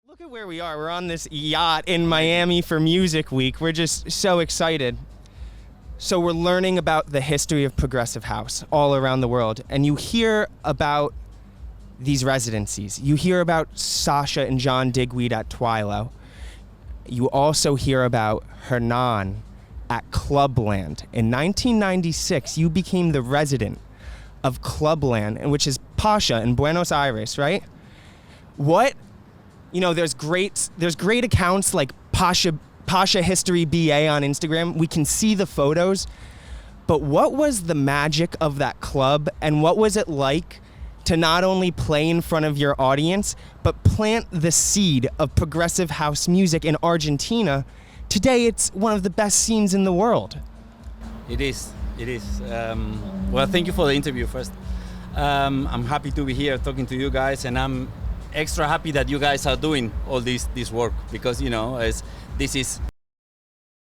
Look at where we are. We're on this yacht in Miami for Music Week. We're just so excited. So we're learning about the history of progressive house all around the world. And you hear about these residencies. You hear about Sasha and John Digweed at Twilo. You also hear about Hernan at Clubland. In 1996, you became the resident of Clubland, which is Pacha in Buenos Aires, right? There's great accounts like Pacha History BA on Instagram. We can see the photos. But what was the magic of that club, and what was it like to not only play in front of your audience, but plant the seed of progressive house music in Argentina? Today, it's one of the best scenes in the world. It is. Well, thank you for the interview first. I'm happy to be here talking to you guys, and I'm extra happy that you guys are doing all this work, because this is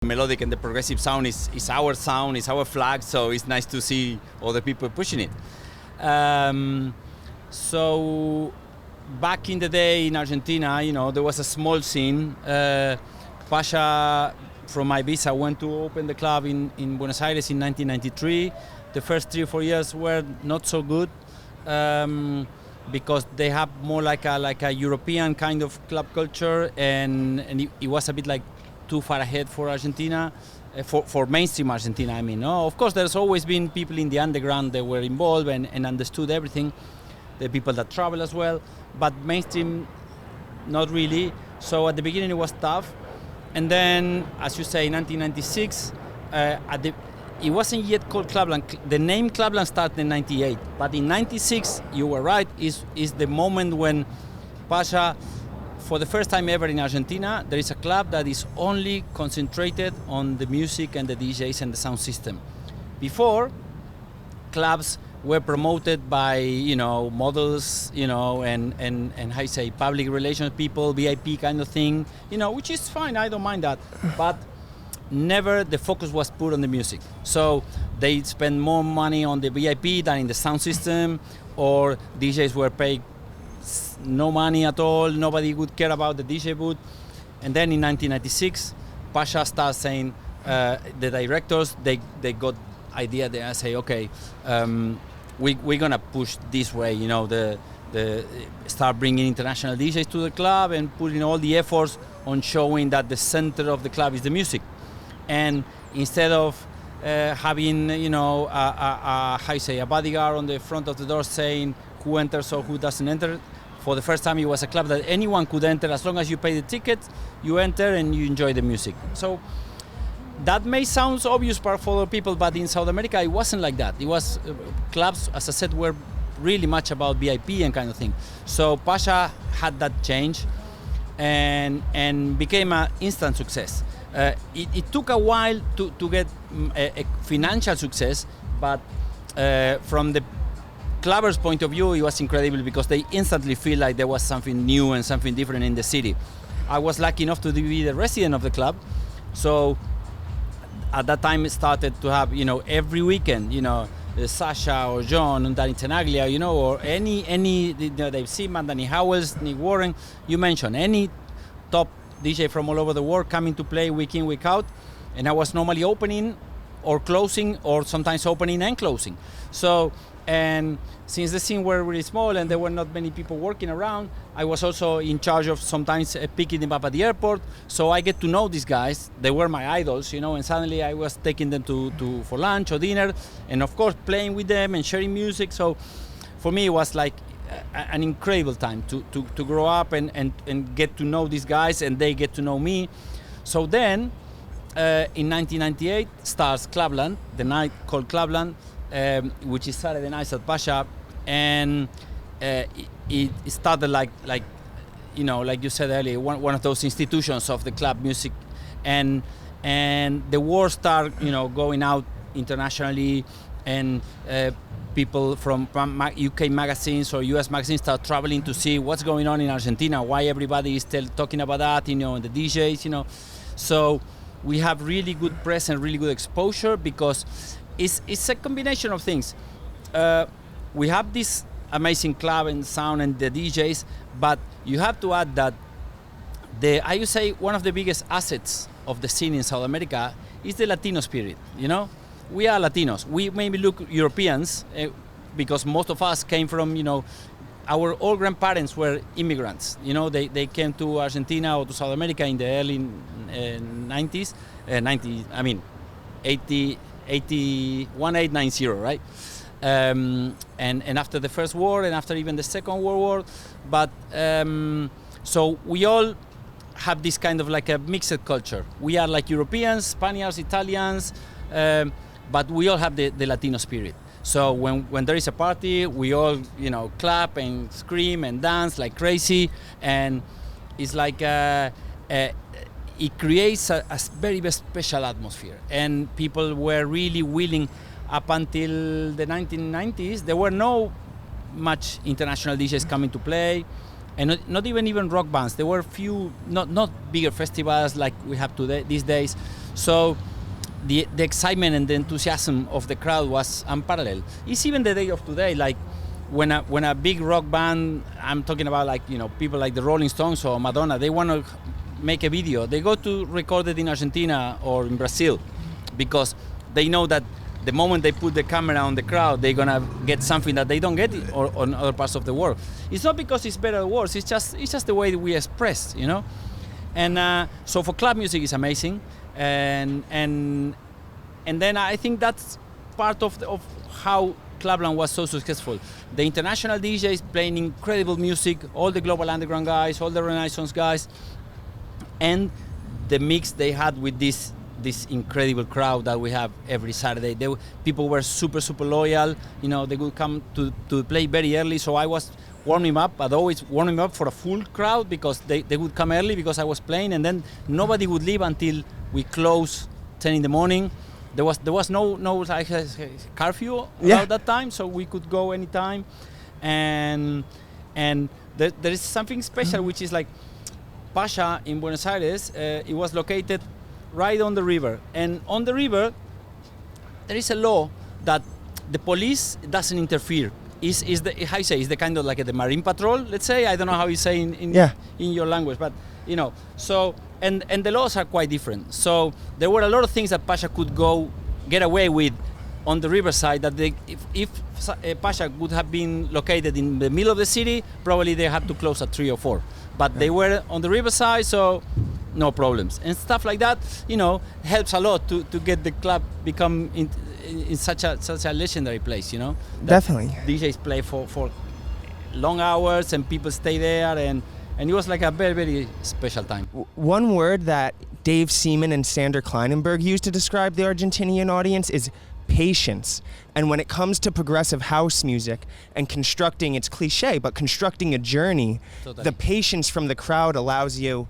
melodic, and the progressive sound is our sound, is our flag, so it's nice to see other people pushing it. So back in the day in Argentina, there was a small scene. Pacha from Ibiza went to open the club in Buenos Aires in 1993. The first 3 or 4 years were not so good, because they have more like a European kind of club culture, and it was a bit like too far ahead for Argentina, for mainstream Argentina. I mean, no, of course, there's always been people in the underground that were involved and understood everything, the people that travel as well, but mainstream, not really. So at the beginning it was tough, and then, as you say, in 1996, it wasn't yet called Clubland. The name Clubland started in 98, but in 96, you were right, is the moment when Pacha, for the first time ever in Argentina, there is a club that is only concentrated on the music and the DJs and the sound system. Before, clubs were promoted by models, and how you say, public relations people, VIP kind of thing, which is fine. I don't mind that, but never the focus was put on the music. So they spend more money on the VIP than in the sound system, or DJs were paid no money at all. Nobody would care about the DJ booth. And then in 1996, Pacha started saying, the directors, they got idea. They say, okay, we're gonna push this way. The start bringing international DJs to the club and putting all the efforts on showing that the center of the club is the music. And instead of having, a bodyguard on the front of the door saying who enters or who doesn't enter, for the first time it was a club that anyone could enter as long as you pay the ticket, you enter and you enjoy the music. So that may sound obvious for other people, but in South America it wasn't like that. It was clubs, as I said, were really much about VIP and kind of thing. So Pacha had that change and became an instant success. It took a while to get a financial success, but from the clubbers' point of view, it was incredible, because they instantly feel like there was something new and something different in the city. I was lucky enough to be the resident of the club, so at that time it started to have, every weekend, Sasha or John and Danny Tenaglia, or any Dave Seaman, Danny Howells, Nick Warren, you mentioned any top DJ from all over the world coming to play week in, week out, and I was normally opening or closing, or sometimes opening and closing. So, and since the scene were really small and there were not many people working around, I was also in charge of sometimes picking them up at the airport. So I get to know these guys. They were my idols, and suddenly I was taking them for lunch or dinner, and of course playing with them and sharing music. So for me it was like an incredible time to grow up and get to know these guys, and they get to know me. So then in 1998 starts Clubland, the night called Clubland, which is Saturday nights at Pacha, and it started like you said earlier, one of those institutions of the club music, and the word started going out internationally, and people from UK magazines or US magazines start traveling to see what's going on in Argentina, why everybody is still talking about that, and the DJs, So we have really good press and really good exposure, because it's a combination of things. We have this amazing club and sound and the DJs, but you have to add that I would say one of the biggest assets of the scene in South America is the Latino spirit. You know, we are Latinos. We maybe look Europeans because most of us came from, you know, our old grandparents were immigrants. You know, they came to Argentina or to South America in the early 90s, 1890, right? And after the First War and after even the Second World War. But so we all have this kind of like a mixed culture. We are like Europeans, Spaniards, Italians, but we all have the Latino spirit. So when there is a party, we all, you know, clap and scream and dance like crazy, and it's like it creates a very, very special atmosphere. And people were really willing. Up until the 1990s, there were no much international DJs coming to play, and not even rock bands. There were few, not bigger festivals like we have today these days. So the excitement and the enthusiasm of the crowd was unparalleled. It's even the day of today, like when a big rock band, I'm talking about like, you know, people like the Rolling Stones or Madonna, they want to make a video. They go to record it in Argentina or in Brazil because they know that the moment they put the camera on the crowd, they're gonna get something that they don't get on other parts of the world. It's not because it's better or worse. It's just the way that we express, you know. And so for club music, it's amazing. And then I think that's part of how Clubland was so successful. The international DJs playing incredible music, all the global underground guys, all the Renaissance guys, and the mix they had with this incredible crowd that we have every Saturday. People were super, super loyal. You know, they would come to play very early, so I was warming up, but always warming up for a full crowd because they would come early because I was playing, and then nobody would leave until we close 10 in the morning. There was no like curfew at that time, so we could go anytime. And there is something special, which is like Pacha in Buenos Aires. It was located right on the river, and on the river there is a law that the police doesn't interfere. Is the how you say, is the kind of like the marine patrol, let's say. I don't know how you say in your language, but you know. So and the laws are quite different. So there were a lot of things that Pacha could get away with on the riverside that if Pacha would have been located in the middle of the city, probably they had to close at 3 or 4. But they were on the riverside, so no problems. And stuff like that, you know, helps a lot to get the club become in such a legendary place, you know. Definitely. DJs play for long hours and people stay there, and it was like a very, very special time. One word that Dave Seaman and Sander Kleinenberg used to describe the Argentinian audience is patience. And when it comes to progressive house music and constructing, it's cliche, but constructing a journey, totally. The patience from the crowd allows you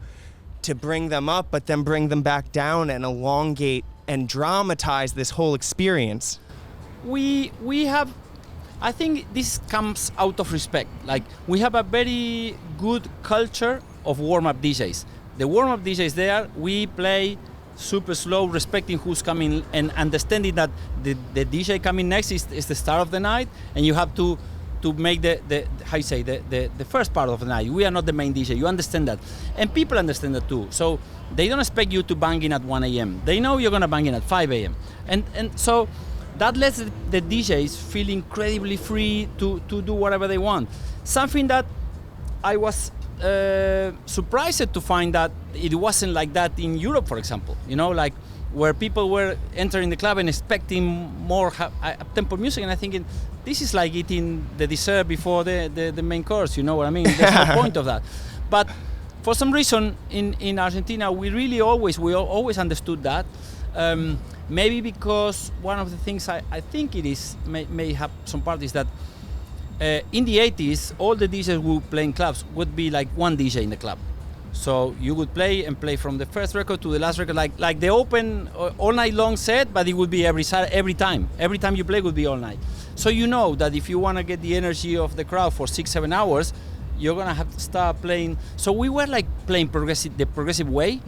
to bring them up, but then bring them back down and elongate and dramatize this whole experience. We have, I think this comes out of respect. Like, we have a very good culture of warm-up DJs. The warm-up DJs there, we play super slow, respecting who's coming and understanding that the DJ coming next is the start of the night, and you have to make the first part of the night. We are not the main DJ. You understand that, and people understand that too. So they don't expect you to bang in at 1 a.m. They know you're gonna bang in at 5 a.m. And so that lets the DJs feel incredibly free to do whatever they want. Something that I was surprised to find that it wasn't like that in Europe, for example. You know, like where people were entering the club and expecting more up-tempo music, and I think this is like eating the dessert before the main course. You know what I mean? There's no point of that. But for some reason in Argentina, we always understood that. Maybe because one of the things I think it is may have some part is that in the 80s, all the DJs who play in clubs would be like one DJ in the club. So you would play from the first record to the last record, like the open all night long set, but it would be every time. Every time you play would be all night. So you know that if you want to get the energy of the crowd for 6-7 hours, you're gonna have to start playing. So we were like playing the progressive way,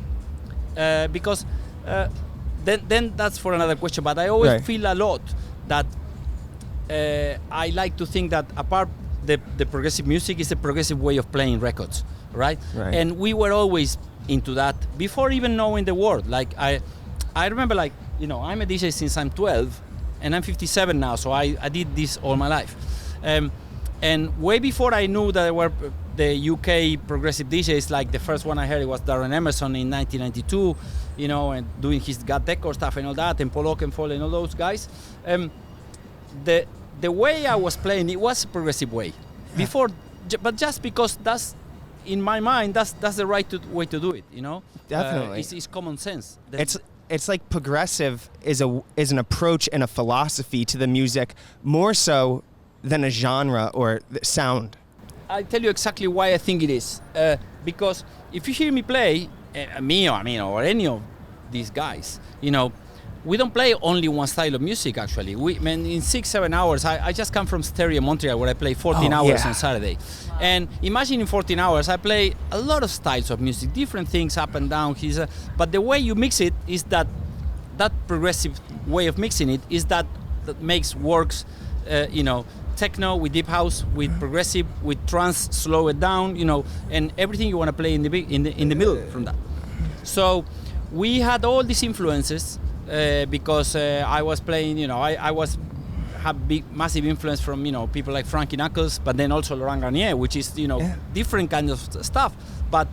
because then that's for another question. But I always feel a lot that I like to think that apart the progressive music is the progressive way of playing records, right? And we were always into that before even knowing the word. Like I remember, like, you know, I'm a DJ since I'm 12, and I'm 57 now, so I did this all my life. And way before I knew that there were the UK progressive DJs, like the first one I heard, it was Darren Emerson in 1992, you know, and doing his Got Deco stuff and all that, and Paul Oakenfold and all those guys. The way I was playing, it was a progressive way. Before, but just because that's, in my mind, that's the right way to do it, you know? Definitely. It's common sense. It's like progressive is an approach and a philosophy to the music, more so than a genre or sound. I'll tell you exactly why I think it is. Because if you hear me play, me or any of these guys, you know, we don't play only one style of music, actually. In 6-7 hours, I just come from Stereo Montreal, where I play 14 hours on Saturday. And imagine in 14 hours, I play a lot of styles of music, different things up and down. But the way you mix it is that progressive way of mixing it is that works, you know, techno with deep house, with progressive, with trance, slow it down, you know, and everything you want to play in the middle from that. So we had all these influences because I was playing, you know, I had massive influence from, you know, people like Frankie Knuckles, but then also Laurent Garnier, which is, you know, different kind of stuff. But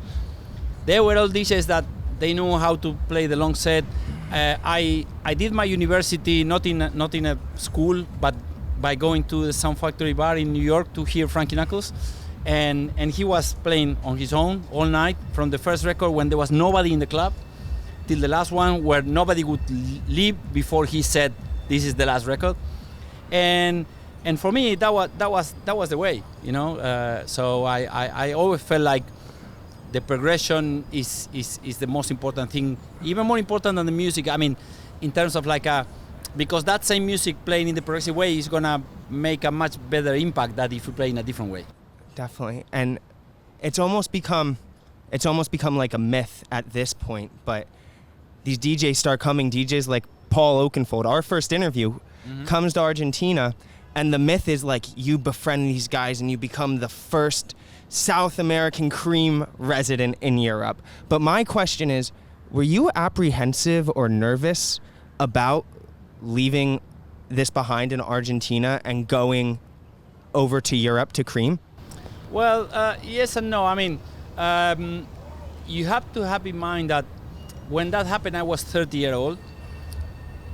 they were all DJs that they knew how to play the long set. I did my university not in a school, but by going to the Sound Factory bar in New York to hear Frankie Knuckles, and he was playing on his own all night from the first record when there was nobody in the club till the last one where nobody would leave before he said this is the last record, and for me that was the way, you know. So I always felt like the progression is the most important thing, even more important than the music. I mean, in terms of like because that same music playing in the progressive way is gonna make a much better impact than if you play in a different way. Definitely, and it's almost become like a myth at this point. But these DJs start coming. DJs like Paul Oakenfold, our first interview, comes to Argentina, and the myth is like you befriend these guys and you become the first South American cream resident in Europe. But my question is, were you apprehensive or nervous about leaving this behind in Argentina and going over to Europe to cream? Well, yes and no. I mean, you have to have in mind that when that happened, I was 30 years old.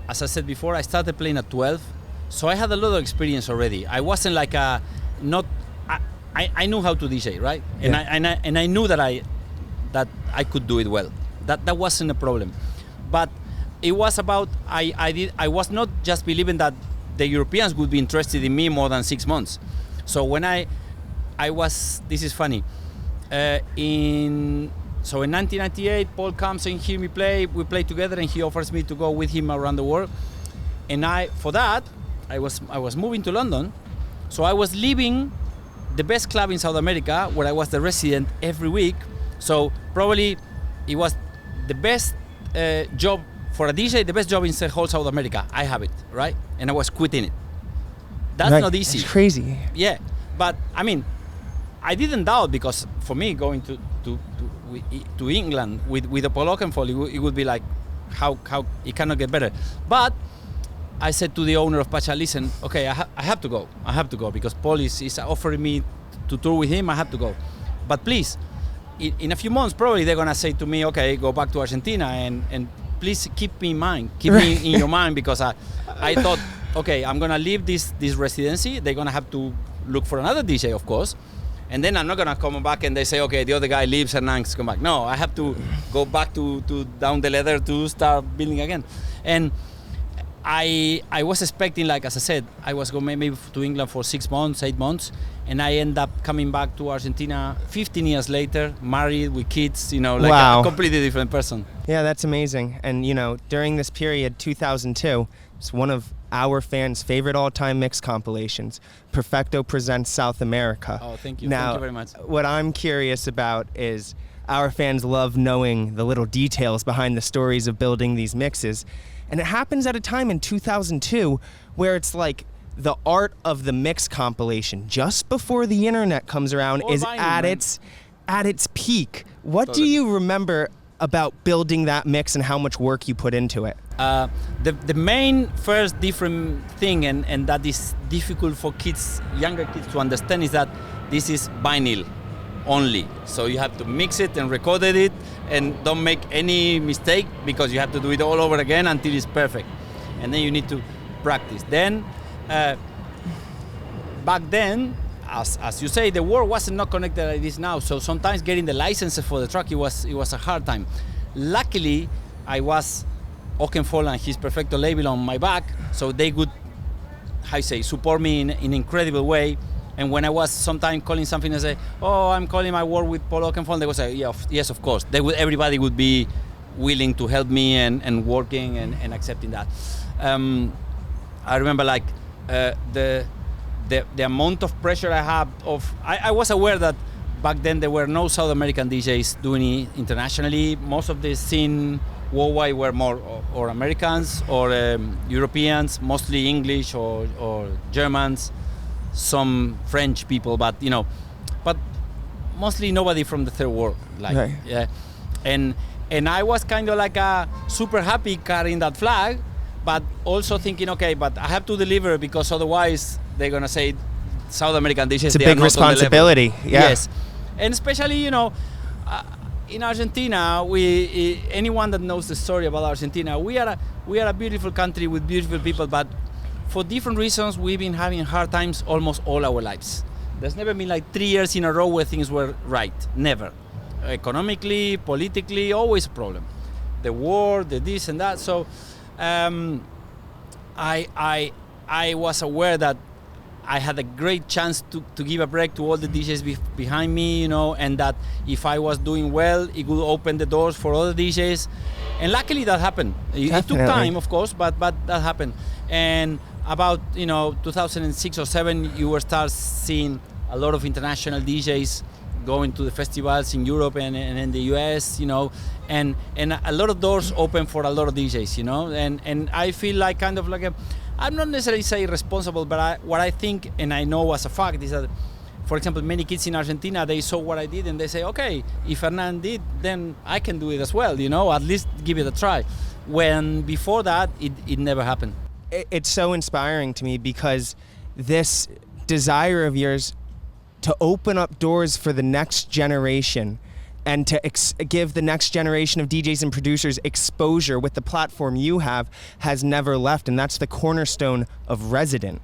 As I said before, I started playing at 12, so I had a lot of experience already. I wasn't like I knew how to DJ, right? Yeah. And I knew that I could do it well. That wasn't a problem. But it was about I was not just believing that the Europeans would be interested in me more than 6 months. So when I was, this is funny. In 1998, Paul comes and hear me play. We play together, and he offers me to go with him around the world. And I was moving to London, so I was leaving the best club in South America, where I was the resident every week. So probably it was the best job for a DJ, the best job in the whole South America. I have it, right? And I was quitting it. That's right. not easy. It's crazy. Yeah, but I mean, I didn't doubt, because for me going to England with a Paul Oakenfold, it would be like, how it cannot get better. But I said to the owner of Pacha, listen, okay, I have to go because Paul is offering me to tour with him. I have to go, but please, in a few months probably they're gonna say to me, okay, go back to Argentina, and please keep me in mind, keep me in your mind, because I thought, okay, I'm gonna leave this residency. They're gonna have to look for another DJ, of course, and then I'm not gonna come back and they say, okay, the other guy leaves, Hernan, come back. No, I have to go back to down the ladder to start building again. And I was expecting, like, as I said, I was going maybe to England for 6 months, 8 months, and I end up coming back to Argentina 15 years later, married with kids, you know, like wow. a completely different person. Yeah, that's amazing. And, you know, during this period, 2002, it's one of our fans' favorite all-time mix compilations. Perfecto presents South America. Oh, thank you. Now, thank you very much. What I'm curious about is our fans love knowing the little details behind the stories of building these mixes. And it happens at a time in 2002 where it's like the art of the mix compilation, just before the internet comes around, Or is vinyl, at man. its at its peak. What do Totally. you remember about building that mix and how much work you put into it? The main first different thing, and that is difficult for kids, younger kids to understand, is that this is vinyl only. So you have to mix it and record it, and don't make any mistake, because you have to do it all over again until it's perfect. And then you need to practice. Then, back then, as you say, the world wasn't not connected like this now. So sometimes getting the licenses for the truck, it was a hard time. Luckily, I was Oakenfold and his Perfecto label on my back, so they could, support me in an incredible way. And when I was sometimes calling something and say, "Oh, I'm calling my work with Paul Oakenfold," they would say, "Yes, of course." Everybody would be willing to help me and working and accepting that. I remember the amount of pressure I had I was aware that back then there were no South American DJs doing it internationally. Most of the scene worldwide were more or Americans or Europeans, mostly English or Germans, some French people, but mostly nobody from the third world. Right. Yeah, and I was kind of like super happy carrying that flag, but also thinking, okay, but I have to deliver, because otherwise they're gonna say South American DJs. It's a big responsibility. Yeah. Yes, and especially in Argentina, anyone that knows the story about Argentina, we are a beautiful country with beautiful people, but for different reasons we've been having hard times almost all our lives. There's never been like 3 years in a row where things were right. Never. Economically, politically, always a problem. The war, the this and that. So I was aware that I had a great chance to give a break to all the DJs behind me, and that if I was doing well, it would open the doors for other DJs. And luckily that happened. It took time, of course, but that happened. And about 2006 or 7, you will start seeing a lot of international DJs going to the festivals in Europe and in the US, and a lot of doors open for a lot of DJs, and I feel like kind of like I'm not necessarily say responsible, but what I think and I know as a fact is that, for example, many kids in Argentina, they saw what I did and they say, okay, if Hernan did, then I can do it as well, at least give it a try. When before that, it never happened. It's so inspiring to me, because this desire of yours to open up doors for the next generation and to give the next generation of DJs and producers exposure with the platform you have has never left, and that's the cornerstone of Resident.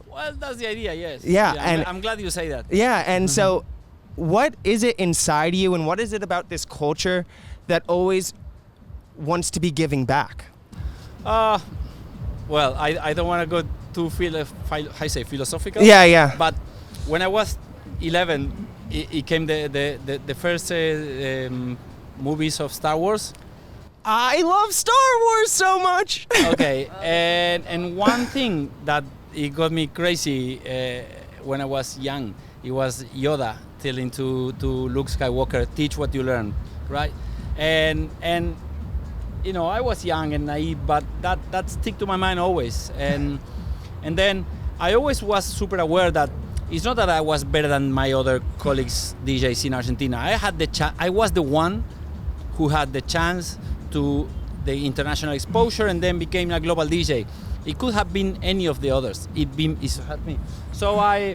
Well, that's the idea, yes. Yeah, and I'm glad you say that. Yeah, and so what is it inside you, and what is it about this culture that always wants to be giving back? Well, I don't want to go too philosophical. Yeah. But when I was 11, it came the first movies of Star Wars. I love Star Wars so much. Okay, and one thing that it got me crazy when I was young, it was Yoda telling to Luke Skywalker, teach what you learn, right? And I was young and naive, but that stick to my mind always. And then I always was super aware that it's not that I was better than my other colleagues, DJs in Argentina. I was the one who had the chance to the international exposure and then became a global DJ. It could have been any of the others. It's had me. So I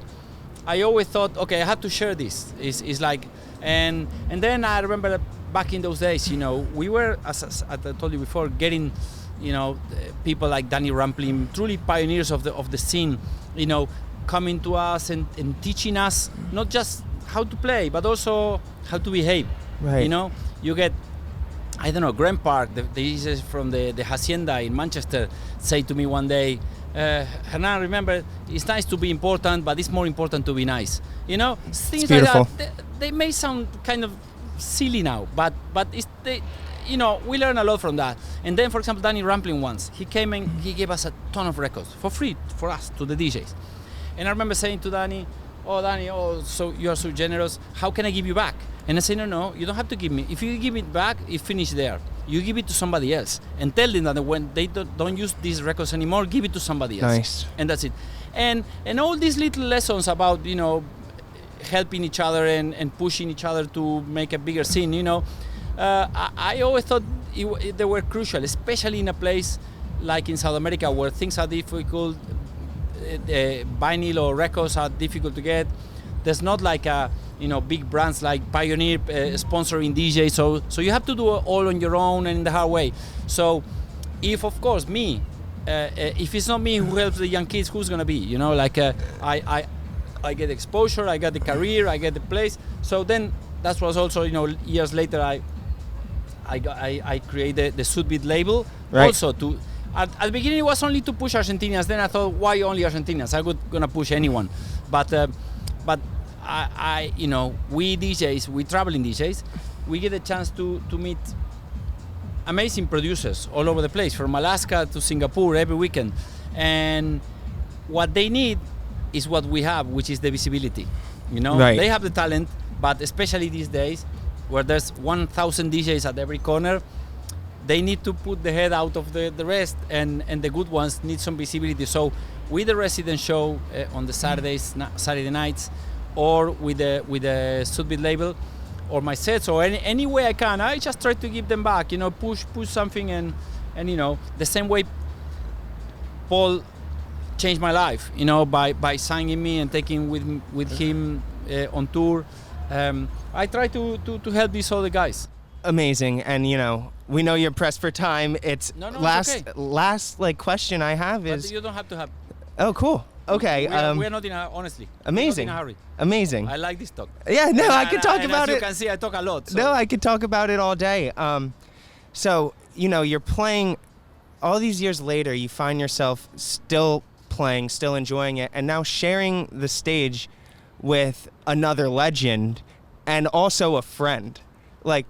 always thought, okay, I have to share this. It's like, and then I remember back in those days, we were, as I told you before, getting, people like Danny Rampling, truly pioneers of the scene, coming to us and teaching us not just how to play, but also how to behave. Right. You get, I don't know, Graham Park, the DJs from the Hacienda in Manchester, say to me one day, Hernan, remember, it's nice to be important, but it's more important to be nice. Things like that. They may sound kind of silly now, but we learn a lot from that. And then, for example, Danny Rampling once, he came and he gave us a ton of records for free for us, to the DJs. And I remember saying to Danny, so you are so generous, how can I give you back? And I say, no, you don't have to give me. If you give it back, it finished there. You give it to somebody else. And tell them that when they don't use these records anymore, give it to somebody else. Nice. And that's it. And all these little lessons about, helping each other and pushing each other to make a bigger scene. You know, I always thought they were crucial, especially in a place like in South America where things are difficult. Vinyl or records are difficult to get. There's not like big brands like Pioneer sponsoring DJs, so you have to do it all on your own and in the hard way. So if of course me, if it's not me who helps the young kids, who's gonna be? You know, like I get exposure, I get the career, I get the place. So then that was also, years later I created the Sudbeat label. Right. Also to at the beginning it was only to push Argentinians. Then I thought, why only Argentinians? I was gonna push anyone, but I we DJs, we traveling DJs, we get a chance to meet amazing producers all over the place, from Alaska to Singapore every weekend, and what they need is what we have, which is the visibility. Right. They have the talent, but especially these days where there's 1,000 DJs at every corner, they need to put the head out of the rest, and the good ones need some visibility. So with the resident show on the Saturday nights, or with the Sudbeat label, or my sets, or any way I can, I just try to give them back. Push something, and the same way Paul changed my life. By signing me and taking with him on tour. I try to help these other guys. Amazing. And we know you're pressed for time. It's No, last it's okay. last question I have is. But you don't have to have. Oh, cool. Okay. We are not in a, honestly. Amazing. We're not in a hurry. Amazing. I like this talk. Yeah. No, I could talk and about as it. you can see, I talk a lot. So. No, I could talk about it all day. So you're playing. All these years later, you find yourself still playing, still enjoying it, and now sharing the stage with another legend and also a friend. Like,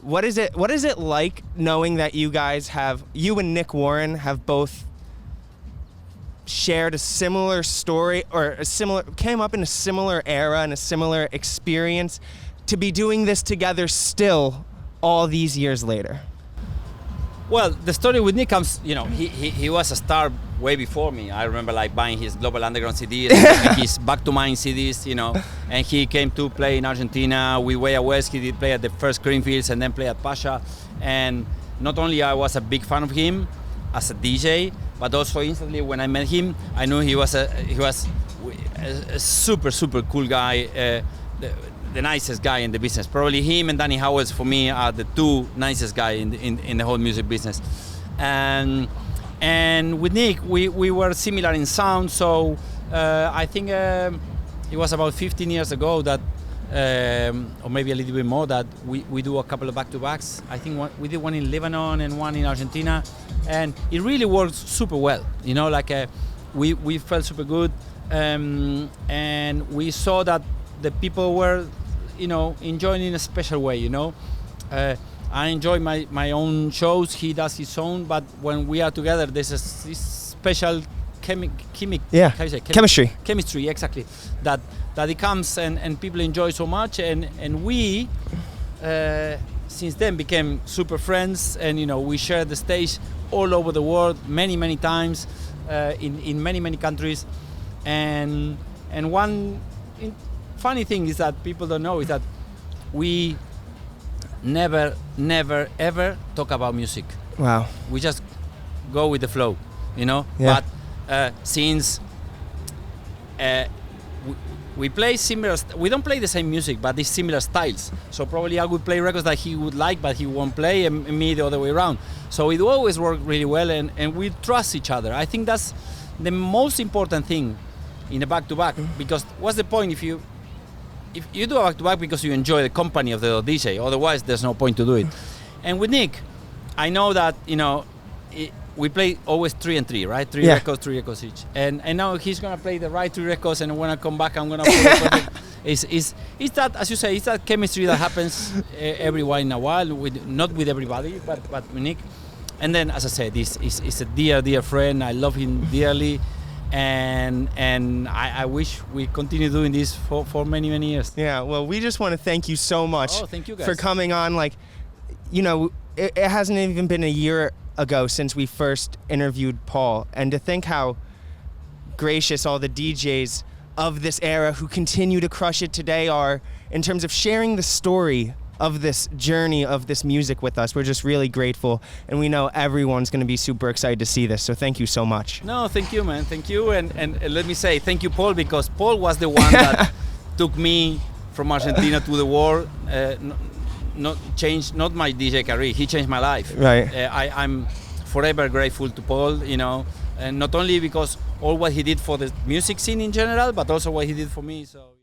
what is it like knowing that you and Nick Warren have both shared a similar story, or came up in a similar era and a similar experience, to be doing this together still all these years later? Well, the story with Nick comes, he was a star way before me. I remember buying his Global Underground CD and his Back to Mine CDs, and he came to play in Argentina with Way Out West. He did play at the first Greenfields and then play at Pacha. And not only I was a big fan of him as a DJ, but also instantly when I met him, I knew he was a super, super cool guy, the nicest guy in the business. Probably him and Danny Howells for me are the two nicest guys in the whole music business. And with Nick, we were similar in sound. So I think it was about 15 years ago that, or maybe a little bit more, that we do a couple of back-to-backs. I think we did one in Lebanon and one in Argentina, and it really worked super well. We felt super good, and we saw that the people were, enjoying in a special way. I enjoy my own shows. He does his own, but when we are together, there's this special chemistry, exactly, that it comes and people enjoy so much, and we since then became super friends, and we share the stage all over the world many times, in many countries, and one funny thing is that people don't know is that we never ever talk about music. Wow. We just go with the flow, Yeah. But since we play similar, we don't play the same music, but it's similar styles. So probably I would play records that he would like, but he won't play, and me the other way around. So it always worked really well, and we trust each other. I think that's the most important thing in a back-to-back, because what's the point if you do a back-to-back because you enjoy the company of the DJ? Otherwise, there's no point to do it. And with Nick, I know that we play always 3 and 3, right? 3 records, 3 records each. And now he's gonna play the right 3 records, and when I come back, I'm gonna play it's that, as you say, it's that chemistry that happens every while in a while, not with everybody, but with Nick. And then, as I said, he's a dear friend. I love him dearly. And I wish we continue doing this for many years. Yeah, well, we just want to thank you so much thank you guys for coming on. It hasn't even been a year ago since we first interviewed Paul, and to think how gracious all the DJs of this era who continue to crush it today are in terms of sharing the story of this journey of this music with us. We're just really grateful, and we know everyone's going to be super excited to see this, so thank you so much. No, thank you, man. Thank you. And let me say thank you, Paul, because Paul was the one that took me from Argentina to the world. Not my DJ career. He changed my life. Right. I'm forever grateful to Paul, you know, and not only because all what he did for the music scene in general, but also what he did for me. So.